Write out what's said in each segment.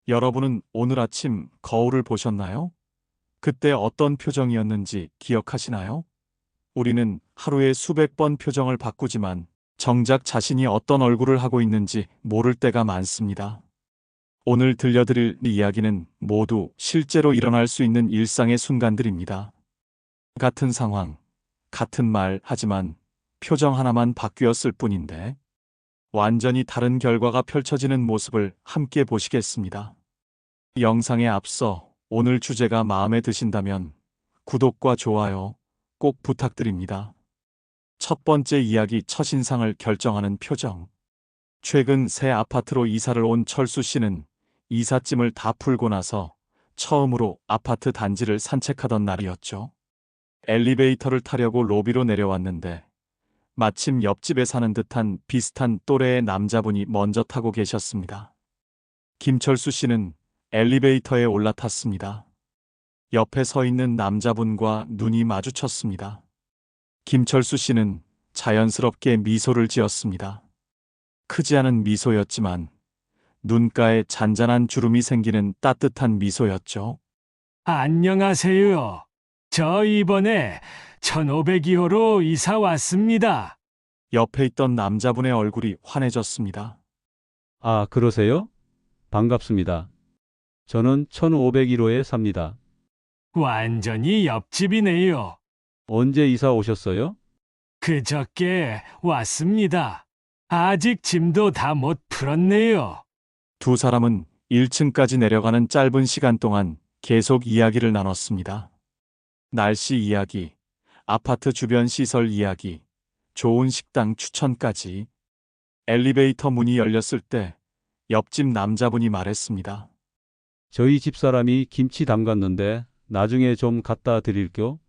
여러분은 오늘 아침 거울을 보셨나요? 그때 어떤 표정이었는지 기억하시나요? 우리는 하루에 수백 번 표정을 바꾸지만 정작 자신이 어떤 얼굴을 하고 있는지 모를 때가 많습니다. 오늘 들려드릴 이야기는 모두 실제로 일어날 수 있는 일상의 순간들입니다. 같은 상황, 같은 말, 하지만 표정 하나만 바뀌었을 뿐인데 완전히 다른 결과가 펼쳐지는 모습을 함께 보시겠습니다. 영상에 앞서 오늘 주제가 마음에 드신다면 구독과 좋아요 꼭 부탁드립니다. 첫 번째 이야기, 첫인상을 결정하는 표정. 최근 새 아파트로 이사를 온 철수 씨는 이삿짐을 다 풀고 나서 처음으로 아파트 단지를 산책하던 날이었죠. 엘리베이터를 타려고 로비로 내려왔는데 마침 옆집에 사는 듯한 비슷한 또래의 남자분이 먼저 타고 계셨습니다. 김철수 씨는 엘리베이터에 올라탔습니다. 옆에 서 있는 남자분과 눈이 마주쳤습니다. 김철수 씨는 자연스럽게 미소를 지었습니다. 크지 않은 미소였지만 눈가에 잔잔한 주름이 생기는 따뜻한 미소였죠. 안녕하세요. 저 이번에 1502호로 이사 왔습니다. 옆에 있던 남자분의 얼굴이 환해졌습니다. 아, 그러세요? 반갑습니다. 저는 1501호에 삽니다. 완전히 옆집이네요. 언제 이사 오셨어요? 그저께 왔습니다. 아직 짐도 다 못 풀었네요. 두 사람은 1층까지 내려가는 짧은 시간 동안 계속 이야기를 나눴습니다. 날씨 이야기, 아파트 주변 시설 이야기, 좋은 식당 추천까지. 엘리베이터 문이 열렸을 때 옆집 남자분이 말했습니다. 저희 집사람이 김치 담갔는데 나중에 좀 갖다 드릴게요.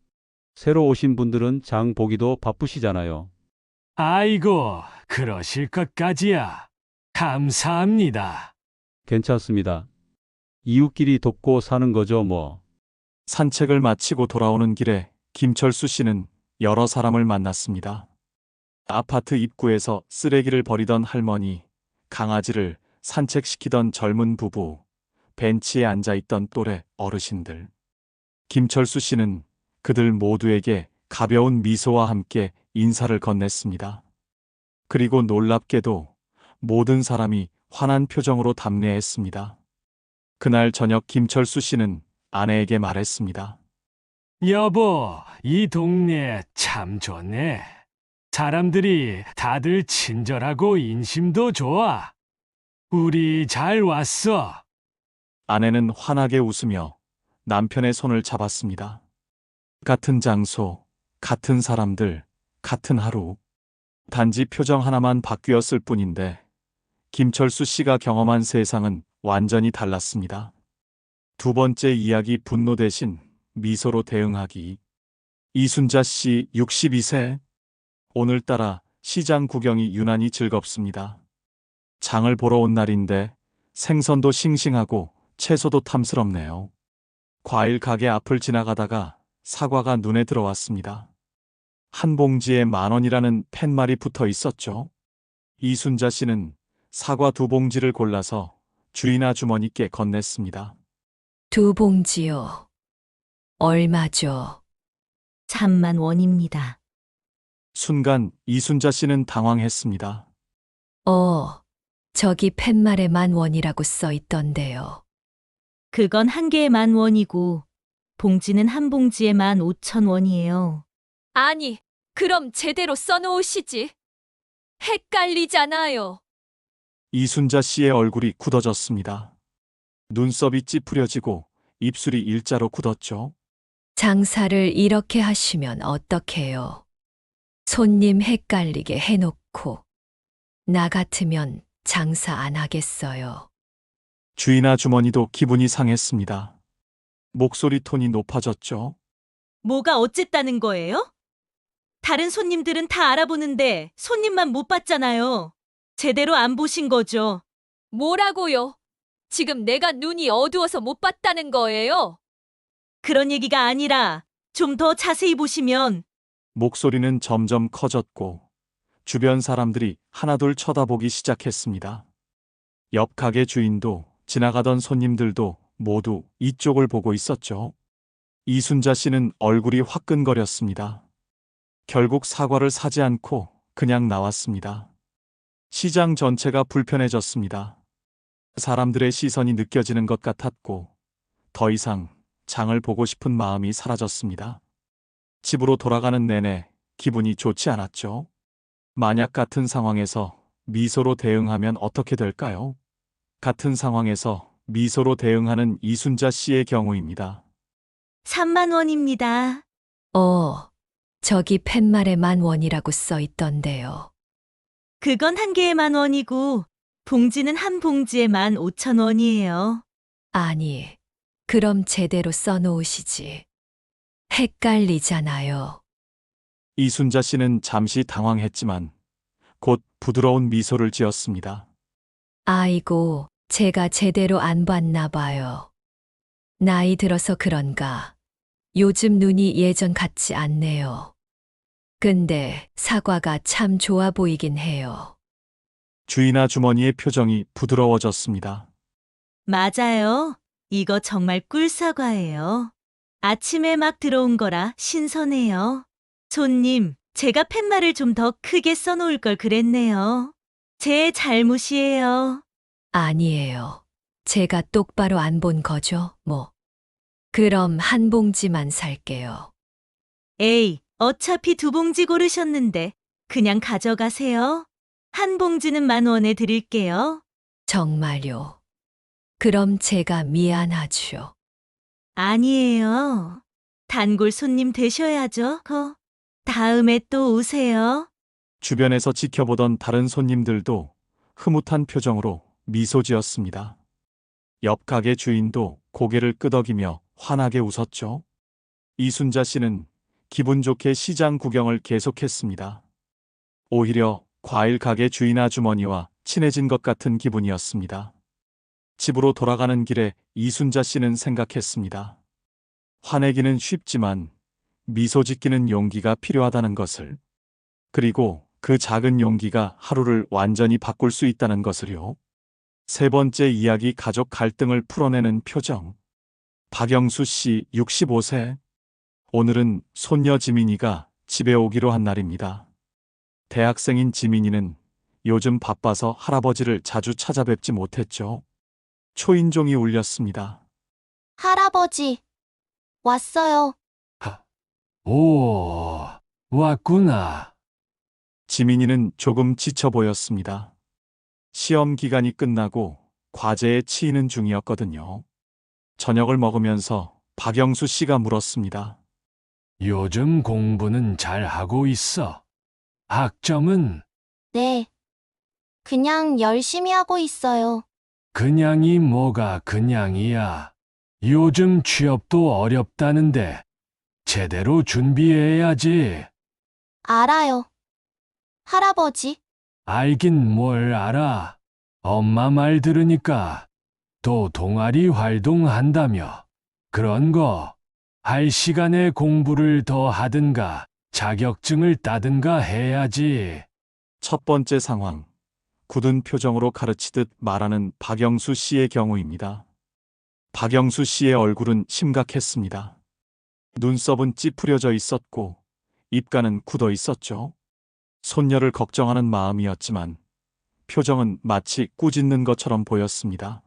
새로 오신 분들은 장 보기도 바쁘시잖아요. 아이고, 그러실 것까지야. 감사합니다. 괜찮습니다. 이웃끼리 돕고 사는 거죠, 뭐. 산책을 마치고 돌아오는 길에 김철수 씨는 여러 사람을 만났습니다. 아파트 입구에서 쓰레기를 버리던 할머니, 강아지를 산책시키던 젊은 부부, 벤치에 앉아있던 또래 어르신들. 김철수 씨는 그들 모두에게 가벼운 미소와 함께 인사를 건넸습니다. 그리고 놀랍게도 모든 사람이 환한 표정으로 답례했습니다. 그날 저녁 김철수 씨는 아내에게 말했습니다. 여보, 이 동네 참 좋네. 사람들이 다들 친절하고 인심도 좋아. 우리 잘 왔어. 아내는 환하게 웃으며 남편의 손을 잡았습니다. 같은 장소, 같은 사람들, 같은 하루. 단지 표정 하나만 바뀌었을 뿐인데 김철수 씨가 경험한 세상은 완전히 달랐습니다. 두 번째 이야기, 분노 대신 미소로 대응하기. 이순자 씨 62세. 오늘따라 시장 구경이 유난히 즐겁습니다. 장을 보러 온 날인데 생선도 싱싱하고 채소도 탐스럽네요. 과일 가게 앞을 지나가다가 사과가 눈에 들어왔습니다. 한 봉지에 10,000원이라는 팻말이 붙어 있었죠. 이순자 씨는 사과 2봉지를 골라서 주인 아주머니께 건넸습니다. 2봉지요. 얼마죠? 3만 원입니다. 순간 이순자 씨는 당황했습니다. 저기 팻말에 10,000원이라고 써 있던데요. 그건 한 개에 10,000원이고 봉지는 한 봉지에 15,000원이에요. 아니, 그럼 제대로 써놓으시지. 헷갈리잖아요. 이순자 씨의 얼굴이 굳어졌습니다. 눈썹이 찌푸려지고 입술이 일자로 굳었죠. 장사를 이렇게 하시면 어떡해요? 손님 헷갈리게 해놓고. 나 같으면 장사 안 하겠어요. 주인 아주머니도 기분이 상했습니다. 목소리 톤이 높아졌죠. 뭐가 어쨌다는 거예요? 다른 손님들은 다 알아보는데 손님만 못 봤잖아요. 제대로 안 보신 거죠. 뭐라고요? 지금 내가 눈이 어두워서 못 봤다는 거예요? 그런 얘기가 아니라 좀 더 자세히 보시면 목소리는 점점 커졌고 주변 사람들이 하나둘 쳐다보기 시작했습니다. 옆 가게 주인도 지나가던 손님들도 모두 이쪽을 보고 있었죠. 이순자 씨는 얼굴이 화끈거렸습니다. 결국 사과를 사지 않고 그냥 나왔습니다. 시장 전체가 불편해졌습니다. 사람들의 시선이 느껴지는 것 같았고 더 이상 장을 보고 싶은 마음이 사라졌습니다. 집으로 돌아가는 내내 기분이 좋지 않았죠. 만약 같은 상황에서 미소로 대응하면 어떻게 될까요? 같은 상황에서 미소로 대응하는 이순자 씨의 경우입니다. 3만 원입니다. 저기 팻말에 10,000원이라고 써 있던데요. 그건 한 개에 10,000원이고 봉지는 한 봉지에 15,000원이에요. 아니, 그럼 제대로 써놓으시지. 헷갈리잖아요. 이순자 씨는 잠시 당황했지만 곧 부드러운 미소를 지었습니다. 아이고, 제가 제대로 안 봤나 봐요. 나이 들어서 그런가. 요즘 눈이 예전 같지 않네요. 근데 사과가 참 좋아 보이긴 해요. 주인 아주머니의 표정이 부드러워졌습니다. 맞아요. 이거 정말 꿀사과예요. 아침에 막 들어온 거라 신선해요. 손님, 제가 팻말을 좀 더 크게 써놓을 걸 그랬네요. 제 잘못이에요. 아니에요. 제가 똑바로 안 본 거죠, 뭐. 그럼 한 봉지만 살게요. 에이, 어차피 2봉지 고르셨는데 그냥 가져가세요. 한 봉지는 10,000원에 드릴게요. 정말요. 그럼 제가 미안하죠. 아니에요. 단골 손님 되셔야죠. 다음에 또 오세요. 주변에서 지켜보던 다른 손님들도 흐뭇한 표정으로 미소 지었습니다. 옆 가게 주인도 고개를 끄덕이며 환하게 웃었죠. 이순자 씨는 기분 좋게 시장 구경을 계속했습니다. 오히려 과일 가게 주인 아주머니와 친해진 것 같은 기분이었습니다. 집으로 돌아가는 길에 이순자 씨는 생각했습니다. 화내기는 쉽지만 미소 짓기는 용기가 필요하다는 것을. 그리고 그 작은 용기가 하루를 완전히 바꿀 수 있다는 것을요. 세 번째 이야기, 가족 갈등을 풀어내는 표정. 박영수 씨 65세. 오늘은 손녀 지민이가 집에 오기로 한 날입니다. 대학생인 지민이는 요즘 바빠서 할아버지를 자주 찾아뵙지 못했죠. 초인종이 울렸습니다. 할아버지, 왔어요. 오, 왔구나. 지민이는 조금 지쳐 보였습니다. 시험 기간이 끝나고 과제에 치이는 중이었거든요. 저녁을 먹으면서 박영수 씨가 물었습니다. 요즘 공부는 잘하고 있어. 학점은 네. 그냥 열심히 하고 있어요. 그냥이 뭐가 그냥이야. 요즘 취업도 어렵다는데 제대로 준비해야지. 알아요. 할아버지, 알긴 뭘 알아. 엄마 말 들으니까 또 동아리 활동한다며. 그런 거 할 시간에 공부를 더 하든가 자격증을 따든가 해야지. 첫 번째 상황. 굳은 표정으로 가르치듯 말하는 박영수 씨의 경우입니다. 박영수 씨의 얼굴은 심각했습니다. 눈썹은 찌푸려져 있었고 입가는 굳어 있었죠. 손녀를 걱정하는 마음이었지만 표정은 마치 꾸짖는 것처럼 보였습니다.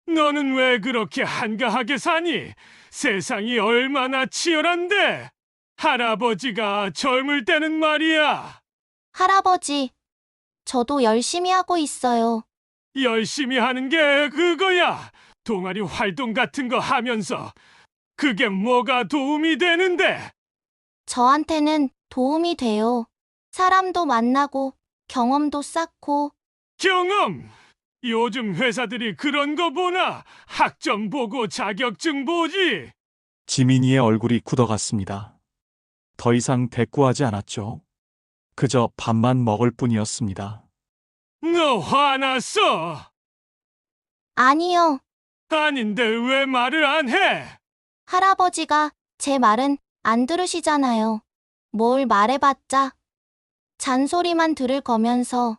너는 왜 그렇게 한가하게 사니? 세상이 얼마나 치열한데! 할아버지가 젊을 때는 말이야. 할아버지, 저도 열심히 하고 있어요. 열심히 하는 게 그거야. 동아리 활동 같은 거 하면서. 그게 뭐가 도움이 되는데? 저한테는 도움이 돼요. 사람도 만나고 경험도 쌓고. 경험! 요즘 회사들이 그런 거 보나? 학점 보고 자격증 보지? 지민이의 얼굴이 굳어갔습니다. 더 이상 대꾸하지 않았죠. 그저 밥만 먹을 뿐이었습니다. 너 화났어? 아니요. 아닌데 왜 말을 안 해? 할아버지가 제 말은 안 들으시잖아요. 뭘 말해봤자 잔소리만 들을 거면서.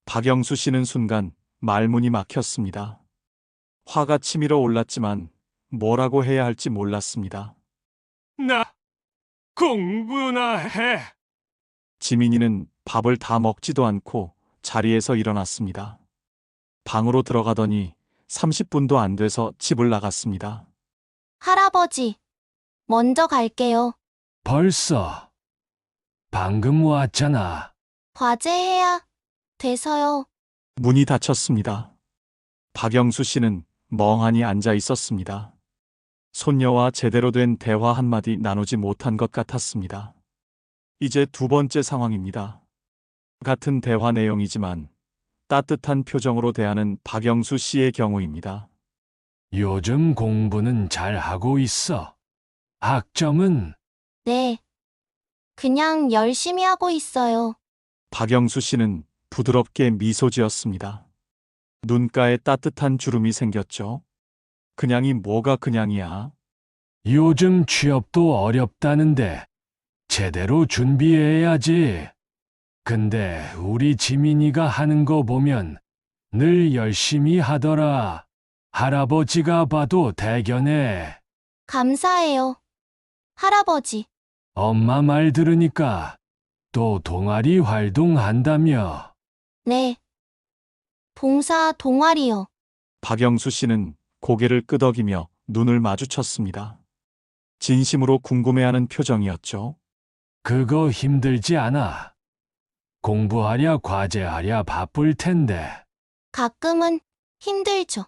박영수 씨는 순간 말문이 막혔습니다. 화가 치밀어 올랐지만 뭐라고 해야 할지 몰랐습니다. 나 공부나 해. 지민이는 밥을 다 먹지도 않고 자리에서 일어났습니다. 방으로 들어가더니 30분도 안 돼서 집을 나갔습니다. 할아버지, 먼저 갈게요. 벌써 방금 왔잖아. 과제해야 돼서요. 문이 닫혔습니다. 박영수 씨는 멍하니 앉아 있었습니다. 손녀와 제대로 된 대화 한마디 나누지 못한 것 같았습니다. 이제 두 번째 상황입니다. 같은 대화 내용이지만 따뜻한 표정으로 대하는 박영수 씨의 경우입니다. 요즘 공부는 잘 하고 있어. 학점은 네. 그냥 열심히 하고 있어요. 박영수 씨는 부드럽게 미소 지었습니다. 눈가에 따뜻한 주름이 생겼죠. 그냥이 뭐가 그냥이야. 요즘 취업도 어렵다는데 제대로 준비해야지. 근데 우리 지민이가 하는 거 보면 늘 열심히 하더라. 할아버지가 봐도 대견해. 감사해요. 할아버지, 엄마 말 들으니까 또 동아리 활동한다며. 네. 봉사 동아리요. 박영수 씨는 고개를 끄덕이며 눈을 마주쳤습니다. 진심으로 궁금해하는 표정이었죠. 그거 힘들지 않아. 공부하랴 과제하랴 바쁠 텐데. 가끔은 힘들죠.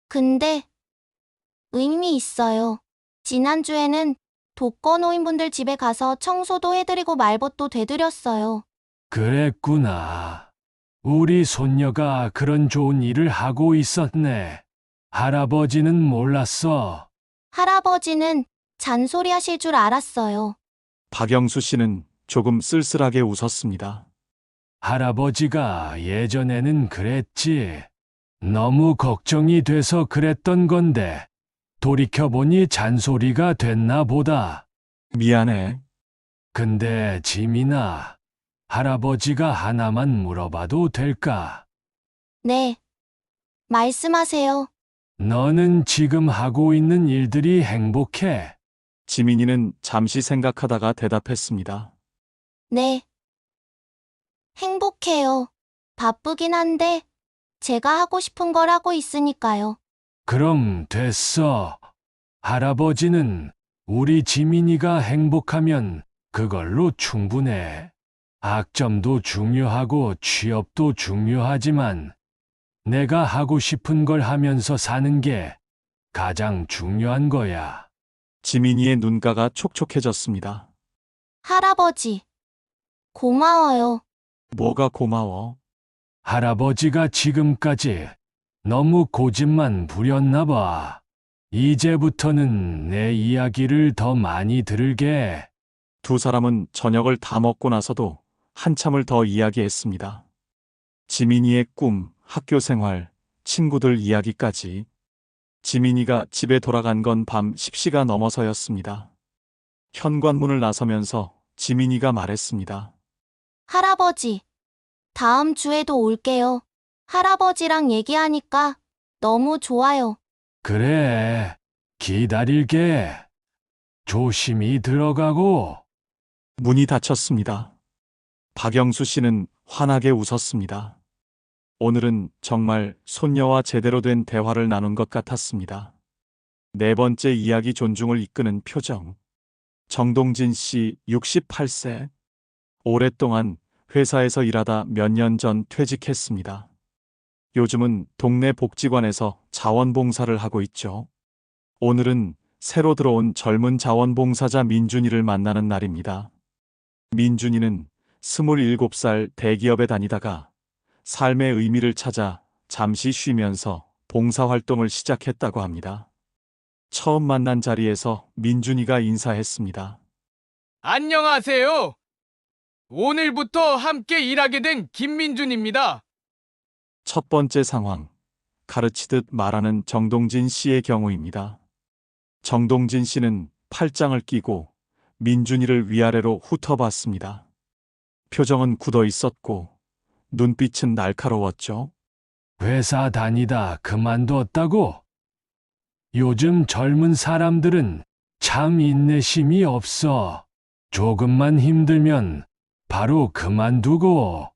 근데 의미 있어요. 지난주에는 독거노인분들 집에 가서 청소도 해드리고 말벗도 되드렸어요. 그랬구나. 우리 손녀가 그런 좋은 일을 하고 있었네. 할아버지는 몰랐어. 할아버지는 잔소리 하실 줄 알았어요. 박영수 씨는 조금 쓸쓸하게 웃었습니다. 할아버지가 예전에는 그랬지. 너무 걱정이 돼서 그랬던 건데 돌이켜보니 잔소리가 됐나 보다. 미안해. 근데 지민아, 할아버지가 하나만 물어봐도 될까? 네. 말씀하세요. 너는 지금 하고 있는 일들이 행복해? 지민이는 잠시 생각하다가 대답했습니다. 네. 행복해요. 바쁘긴 한데 제가 하고 싶은 걸 하고 있으니까요. 그럼 됐어. 할아버지는 우리 지민이가 행복하면 그걸로 충분해. 학점도 중요하고 취업도 중요하지만 내가 하고 싶은 걸 하면서 사는 게 가장 중요한 거야. 지민이의 눈가가 촉촉해졌습니다. 할아버지, 고마워요. 뭐가 고마워? 할아버지가 지금까지 너무 고집만 부렸나 봐. 이제부터는 내 이야기를 더 많이 들을게. 두 사람은 저녁을 다 먹고 나서도 한참을 더 이야기했습니다. 지민이의 꿈, 학교 생활, 친구들 이야기까지. 지민이가 집에 돌아간 건 밤 10시가 넘어서였습니다. 현관문을 나서면서 지민이가 말했습니다. 할아버지, 다음 주에도 올게요. 할아버지랑 얘기하니까 너무 좋아요. 그래, 기다릴게. 조심히 들어가고. 문이 닫혔습니다. 박영수 씨는 환하게 웃었습니다. 오늘은 정말 손녀와 제대로 된 대화를 나눈 것 같았습니다. 네 번째 이야기 존중을 이끄는 표정. 정동진 씨 68세. 오랫동안 회사에서 일하다 몇 년 전 퇴직했습니다. 요즘은 동네 복지관에서 자원봉사를 하고 있죠. 오늘은 새로 들어온 젊은 자원봉사자 민준이를 만나는 날입니다. 민준이는 27살 대기업에 다니다가 삶의 의미를 찾아 잠시 쉬면서 봉사활동을 시작했다고 합니다. 처음 만난 자리에서 민준이가 인사했습니다. 안녕하세요. 오늘부터 함께 일하게 된 김민준입니다. 첫 번째 상황. 가르치듯 말하는 정동진 씨의 경우입니다. 정동진 씨는 팔짱을 끼고 민준이를 위아래로 훑어봤습니다. 표정은 굳어 있었고 눈빛은 날카로웠죠. 회사 다니다 그만뒀다고? 요즘 젊은 사람들은 참 인내심이 없어. 조금만 힘들면 바로 그만두고.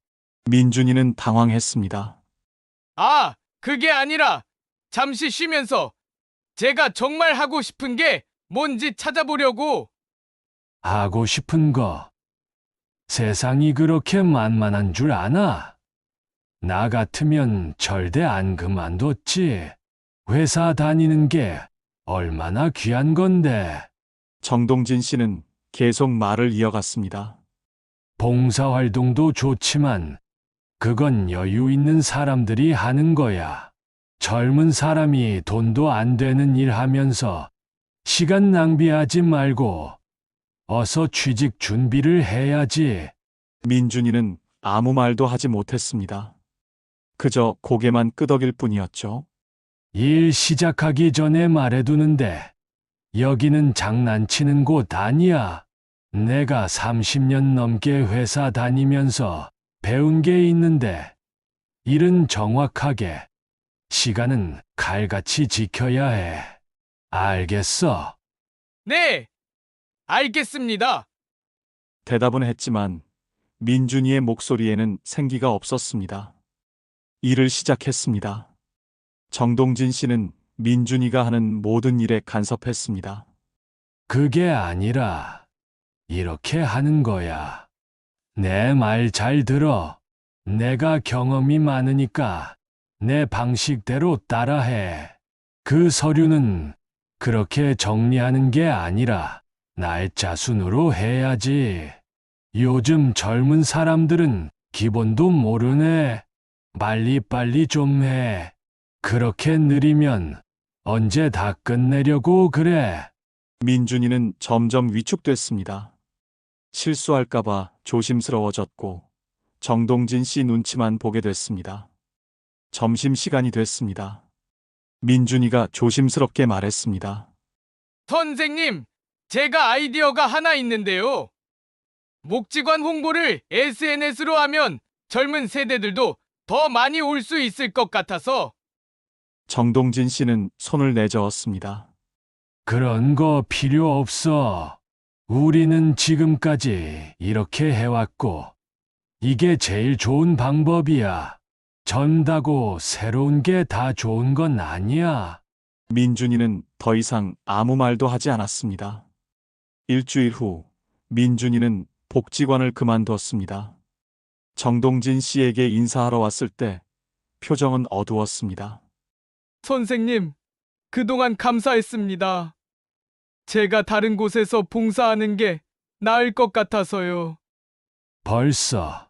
민준이는 당황했습니다. 아, 그게 아니라 잠시 쉬면서 제가 정말 하고 싶은 게 뭔지 찾아보려고. 하고 싶은 거. 세상이 그렇게 만만한 줄 아나? 나 같으면 절대 안 그만뒀지. 회사 다니는 게 얼마나 귀한 건데. 정동진 씨는 계속 말을 이어갔습니다. 봉사활동도 좋지만 그건 여유 있는 사람들이 하는 거야. 젊은 사람이 돈도 안 되는 일 하면서 시간 낭비하지 말고 어서 취직 준비를 해야지. 민준이는 아무 말도 하지 못했습니다. 그저 고개만 끄덕일 뿐이었죠. 일 시작하기 전에 말해두는데 여기는 장난치는 곳 아니야. 내가 30년 넘게 회사 다니면서 배운 게 있는데 일은 정확하게, 시간은 칼같이 지켜야 해. 알겠어? 네, 알겠습니다. 대답은 했지만 민준이의 목소리에는 생기가 없었습니다. 일을 시작했습니다. 정동진 씨는 민준이가 하는 모든 일에 간섭했습니다. 그게 아니라 이렇게 하는 거야. 내 말 잘 들어. 내가 경험이 많으니까 내 방식대로 따라해. 그 서류는 그렇게 정리하는 게 아니라 날짜 순으로 해야지. 요즘 젊은 사람들은 기본도 모르네. 빨리빨리 좀 해. 그렇게 느리면 언제 다 끝내려고 그래. 민준이는 점점 위축됐습니다. 실수할까봐 조심스러워졌고 정동진 씨 눈치만 보게 됐습니다. 점심시간이 됐습니다. 민준이가 조심스럽게 말했습니다. 선생님, 제가 아이디어가 하나 있는데요. 목직원 홍보를 SNS로 하면 젊은 세대들도 더 많이 올 수 있을 것 같아서. 정동진 씨는 손을 내저었습니다. 그런 거 필요 없어. 우리는 지금까지 이렇게 해왔고, 이게 제일 좋은 방법이야. 젊다고 새로운 게 다 좋은 건 아니야. 민준이는 더 이상 아무 말도 하지 않았습니다. 일주일 후 민준이는 복지관을 그만두었습니다. 정동진 씨에게 인사하러 왔을 때 표정은 어두웠습니다. 선생님, 그동안 감사했습니다. 제가 다른 곳에서 봉사하는 게 나을 것 같아서요. 벌써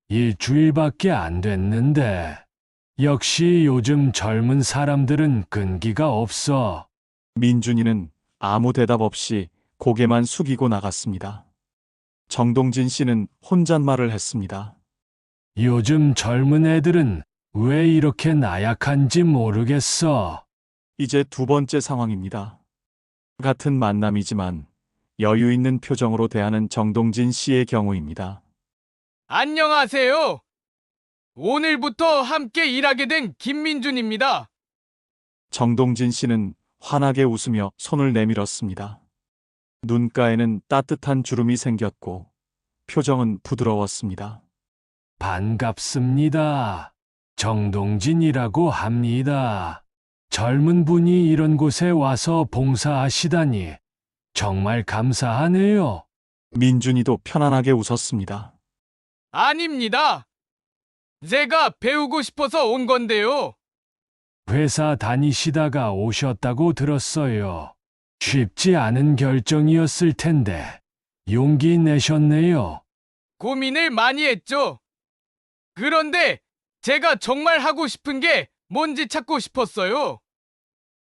일주일밖에 안 됐는데. 역시 요즘 젊은 사람들은 끈기가 없어. 민준이는 아무 대답 없이 고개만 숙이고 나갔습니다. 정동진 씨는 혼잣말을 했습니다. 요즘 젊은 애들은 왜 이렇게 나약한지 모르겠어. 이제 두 번째 상황입니다. 같은 만남이지만 여유 있는 표정으로 대하는 정동진 씨의 경우입니다. 안녕하세요. 오늘부터 함께 일하게 된 김민준입니다. 정동진 씨는 환하게 웃으며 손을 내밀었습니다. 눈가에는 따뜻한 주름이 생겼고 표정은 부드러웠습니다. 반갑습니다. 정동진이라고 합니다. 젊은 분이 이런 곳에 와서 봉사하시다니 정말 감사하네요. 민준이도 편안하게 웃었습니다. 아닙니다. 제가 배우고 싶어서 온 건데요. 회사 다니시다가 오셨다고 들었어요. 쉽지 않은 결정이었을 텐데 용기 내셨네요. 고민을 많이 했죠. 그런데 제가 정말 하고 싶은 게 뭔지 찾고 싶었어요.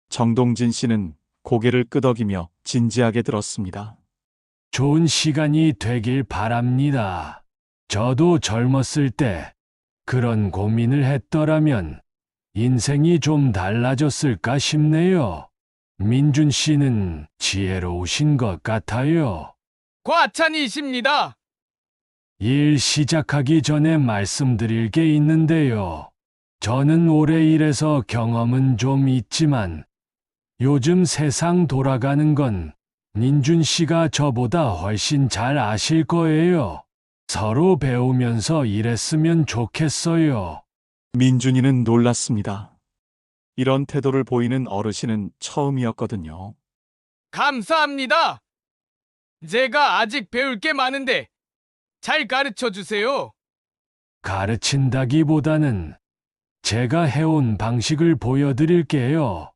정동진 씨는 고개를 끄덕이며 진지하게 들었습니다. 좋은 시간이 되길 바랍니다. 저도 젊었을 때 그런 고민을 했더라면 인생이 좀 달라졌을까 싶네요. 민준 씨는 지혜로우신 것 같아요. 과찬이십니다. 일 시작하기 전에 말씀드릴 게 있는데요. 저는 오래 일해서 경험은 좀 있지만 요즘 세상 돌아가는 건 민준 씨가 저보다 훨씬 잘 아실 거예요. 서로 배우면서 일했으면 좋겠어요. 민준이는 놀랐습니다. 이런 태도를 보이는 어르신은 처음이었거든요. 감사합니다. 제가 아직 배울 게 많은데 잘 가르쳐 주세요. 가르친다기보다는 제가 해온 방식을 보여드릴게요.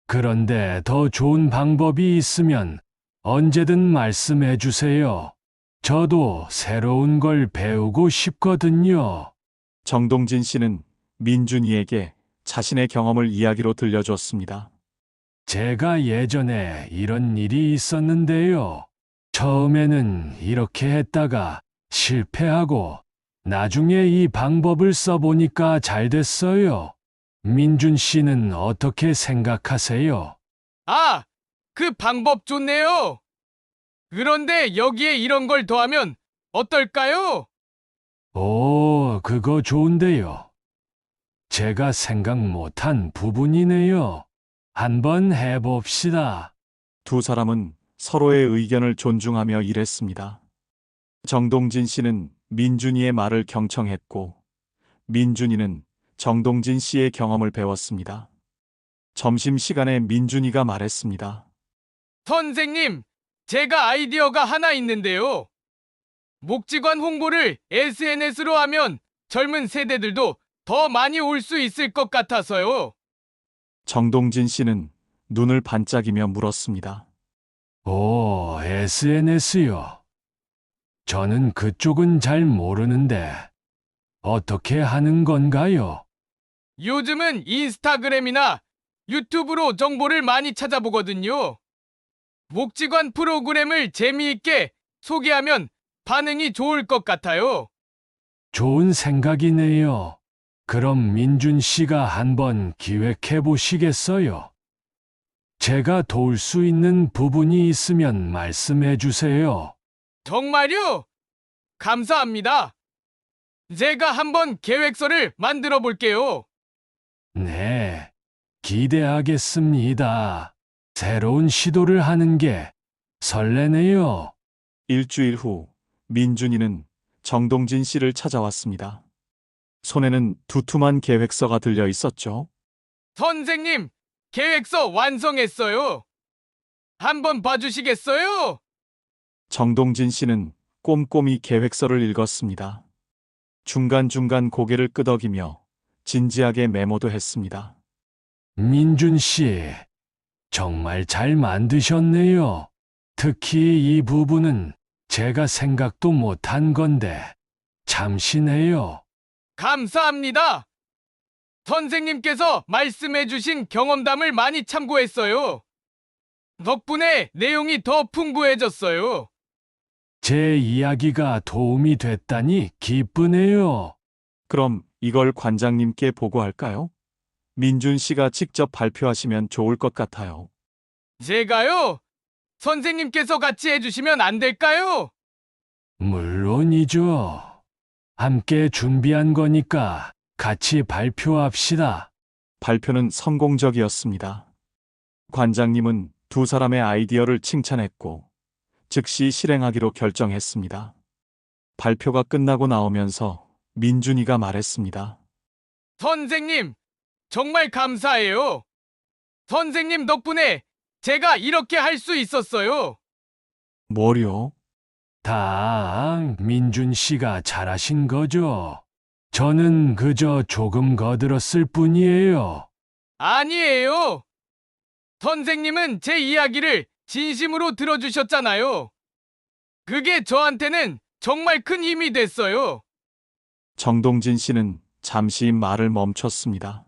그런데 더 좋은 방법이 있으면 언제든 말씀해 주세요. 저도 새로운 걸 배우고 싶거든요. 정동진 씨는 민준이에게 자신의 경험을 이야기로 들려줬습니다. 제가 예전에 이런 일이 있었는데요. 처음에는 이렇게 했다가 실패하고 나중에 이 방법을 써보니까 잘 됐어요. 민준 씨는 어떻게 생각하세요? 아, 그 방법 좋네요. 그런데 여기에 이런 걸 더하면 어떨까요? 오, 그거 좋은데요. 제가 생각 못한 부분이네요. 한번 해봅시다. 두 사람은 서로의 의견을 존중하며 일했습니다. 정동진 씨는 민준이의 말을 경청했고, 민준이는 정동진 씨의 경험을 배웠습니다. 점심시간에 민준이가 말했습니다. 선생님, 제가 아이디어가 하나 있는데요. 목직원 홍보를 SNS로 하면 젊은 세대들도 더 많이 올 수 있을 것 같아서요. 정동진 씨는 눈을 반짝이며 물었습니다. 오, SNS요. 저는 그쪽은 잘 모르는데 어떻게 하는 건가요? 요즘은 인스타그램이나 유튜브로 정보를 많이 찾아보거든요. 목직원 프로그램을 재미있게 소개하면 반응이 좋을 것 같아요. 좋은 생각이네요. 그럼 민준 씨가 한번 기획해 보시겠어요? 제가 도울 수 있는 부분이 있으면 말씀해 주세요. 정말요? 감사합니다. 제가 한번 계획서를 만들어 볼게요. 네, 기대하겠습니다. 새로운 시도를 하는 게 설레네요. 일주일 후 민준이는 정동진 씨를 찾아왔습니다. 손에는 두툼한 계획서가 들려 있었죠. 선생님, 계획서 완성했어요. 한번 봐주시겠어요? 정동진 씨는 꼼꼼히 계획서를 읽었습니다. 중간중간 고개를 끄덕이며 진지하게 메모도 했습니다. 민준 씨, 정말 잘 만드셨네요. 특히 이 부분은 제가 생각도 못한 건데 참신해요. 감사합니다. 선생님께서 말씀해주신 경험담을 많이 참고했어요. 덕분에 내용이 더 풍부해졌어요. 제 이야기가 도움이 됐다니 기쁘네요. 그럼 이걸 관장님께 보고할까요? 민준 씨가 직접 발표하시면 좋을 것 같아요. 제가요? 선생님께서 같이 해주시면 안 될까요? 물론이죠. 함께 준비한 거니까 같이 발표합시다. 발표는 성공적이었습니다. 관장님은 두 사람의 아이디어를 칭찬했고 즉시 실행하기로 결정했습니다. 발표가 끝나고 나오면서 민준이가 말했습니다. 선생님, 정말 감사해요. 선생님 덕분에 제가 이렇게 할 수 있었어요. 뭐요? 다 민준 씨가 잘하신 거죠. 저는 그저 조금 거들었을 뿐이에요. 아니에요. 선생님은 제 이야기를 진심으로 들어주셨잖아요. 그게 저한테는 정말 큰 힘이 됐어요. 정동진 씨는 잠시 말을 멈췄습니다.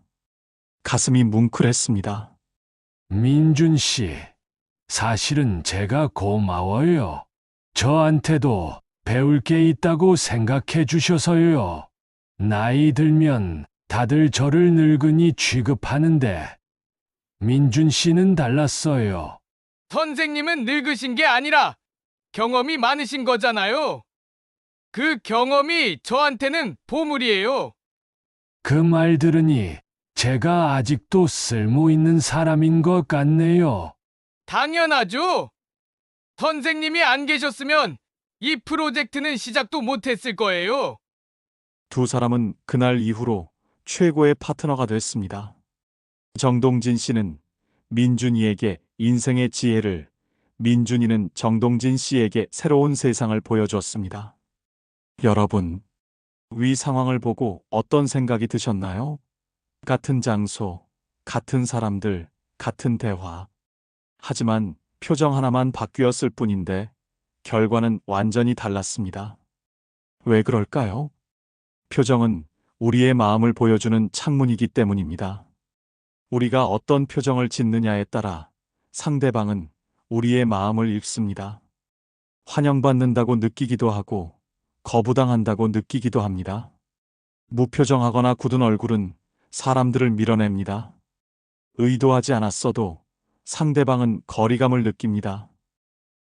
가슴이 뭉클했습니다. 민준 씨, 사실은 제가 고마워요. 저한테도 배울 게 있다고 생각해 주셔서요. 나이 들면 다들 저를 늙은이 취급하는데 민준 씨는 달랐어요. 선생님은 늙으신 게 아니라 경험이 많으신 거잖아요. 그 경험이 저한테는 보물이에요. 그 말 들으니 제가 아직도 쓸모 있는 사람인 것 같네요. 당연하죠. 선생님이 안 계셨으면 이 프로젝트는 시작도 못했을 거예요. 두 사람은 그날 이후로 최고의 파트너가 됐습니다. 정동진 씨는 민준이에게 인생의 지혜를, 민준이는 정동진 씨에게 새로운 세상을 보여줬습니다. 여러분, 위 상황을 보고 어떤 생각이 드셨나요? 같은 장소, 같은 사람들, 같은 대화. 하지만 표정 하나만 바뀌었을 뿐인데 결과는 완전히 달랐습니다. 왜 그럴까요? 표정은 우리의 마음을 보여주는 창문이기 때문입니다. 우리가 어떤 표정을 짓느냐에 따라 상대방은 우리의 마음을 읽습니다. 환영받는다고 느끼기도 하고 거부당한다고 느끼기도 합니다. 무표정하거나 굳은 얼굴은 사람들을 밀어냅니다. 의도하지 않았어도 상대방은 거리감을 느낍니다.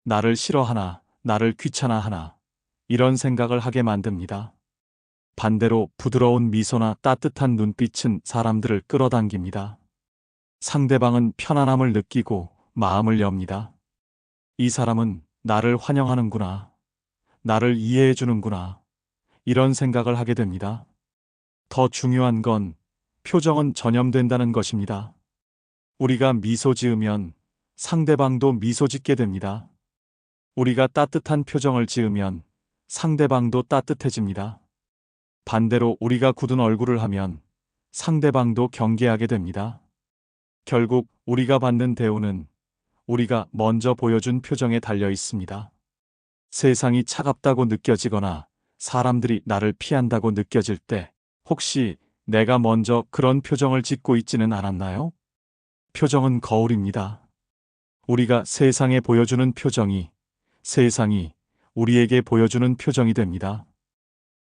나를 싫어하나, 나를 귀찮아하나, 이런 생각을 하게 만듭니다. 반대로 부드러운 미소나 따뜻한 눈빛은 사람들을 끌어당깁니다. 상대방은 편안함을 느끼고 마음을 엽니다. 이 사람은 나를 환영하는구나, 나를 이해해 주는구나, 이런 생각을 하게 됩니다. 더 중요한 건 표정은 전염된다는 것입니다. 우리가 미소 지으면 상대방도 미소 짓게 됩니다. 우리가 따뜻한 표정을 지으면 상대방도 따뜻해집니다. 반대로 우리가 굳은 얼굴을 하면 상대방도 경계하게 됩니다. 결국 우리가 받는 대우는 우리가 먼저 보여준 표정에 달려 있습니다. 세상이 차갑다고 느껴지거나 사람들이 나를 피한다고 느껴질 때 혹시 내가 먼저 그런 표정을 짓고 있지는 않았나요? 표정은 거울입니다. 우리가 세상에 보여주는 표정이 세상이 우리에게 보여주는 표정이 됩니다.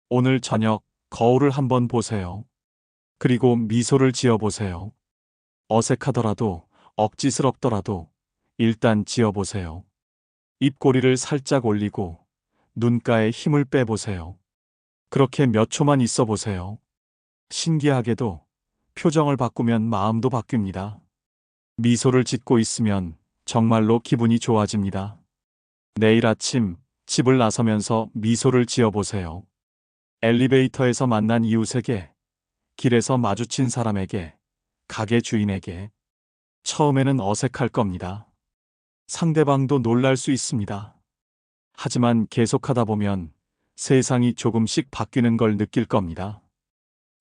오늘 저녁 거울을 한번 보세요. 그리고 미소를 지어보세요. 어색하더라도 억지스럽더라도 일단 지어보세요. 입꼬리를 살짝 올리고 눈가에 힘을 빼보세요. 그렇게 몇 초만 있어 보세요. 신기하게도 표정을 바꾸면 마음도 바뀝니다. 미소를 짓고 있으면 정말로 기분이 좋아집니다. 내일 아침 집을 나서면서 미소를 지어보세요. 엘리베이터에서 만난 이웃에게, 길에서 마주친 사람에게, 가게 주인에게. 처음에는 어색할 겁니다. 상대방도 놀랄 수 있습니다. 하지만 계속하다 보면 세상이 조금씩 바뀌는 걸 느낄 겁니다.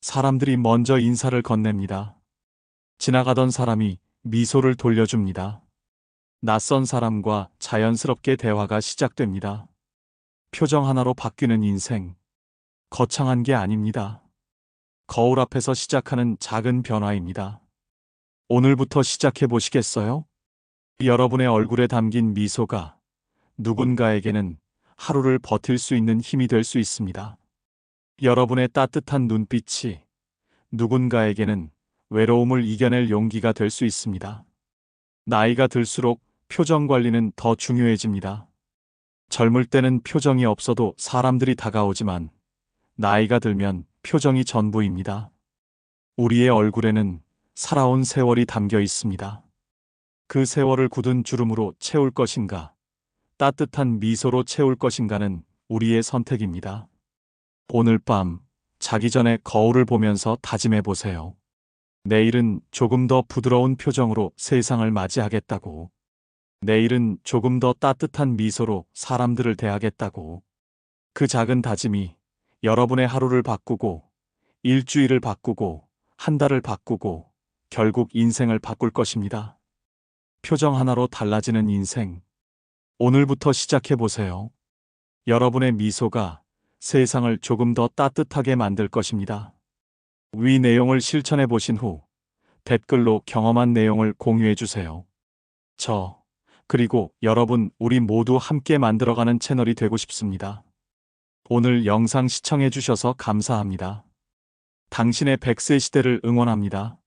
사람들이 먼저 인사를 건넵니다. 지나가던 사람이 미소를 돌려줍니다. 낯선 사람과 자연스럽게 대화가 시작됩니다. 표정 하나로 바뀌는 인생. 거창한 게 아닙니다. 거울 앞에서 시작하는 작은 변화입니다. 오늘부터 시작해 보시겠어요? 여러분의 얼굴에 담긴 미소가 누군가에게는 하루를 버틸 수 있는 힘이 될 수 있습니다. 여러분의 따뜻한 눈빛이 누군가에게는 외로움을 이겨낼 용기가 될 수 있습니다. 나이가 들수록 표정 관리는 더 중요해집니다. 젊을 때는 표정이 없어도 사람들이 다가오지만 나이가 들면 표정이 전부입니다. 우리의 얼굴에는 살아온 세월이 담겨 있습니다. 그 세월을 굳은 주름으로 채울 것인가, 따뜻한 미소로 채울 것인가는 우리의 선택입니다. 오늘 밤 자기 전에 거울을 보면서 다짐해 보세요. 내일은 조금 더 부드러운 표정으로 세상을 맞이하겠다고. 내일은 조금 더 따뜻한 미소로 사람들을 대하겠다고. 그 작은 다짐이 여러분의 하루를 바꾸고, 일주일을 바꾸고, 한 달을 바꾸고, 결국 인생을 바꿀 것입니다. 표정 하나로 달라지는 인생. 오늘부터 시작해 보세요. 여러분의 미소가 세상을 조금 더 따뜻하게 만들 것입니다. 위 내용을 실천해 보신 후 댓글로 경험한 내용을 공유해 주세요. 그리고 여러분, 우리 모두 함께 만들어가는 채널이 되고 싶습니다. 오늘 영상 시청해 주셔서 감사합니다. 당신의 100세 시대를 응원합니다.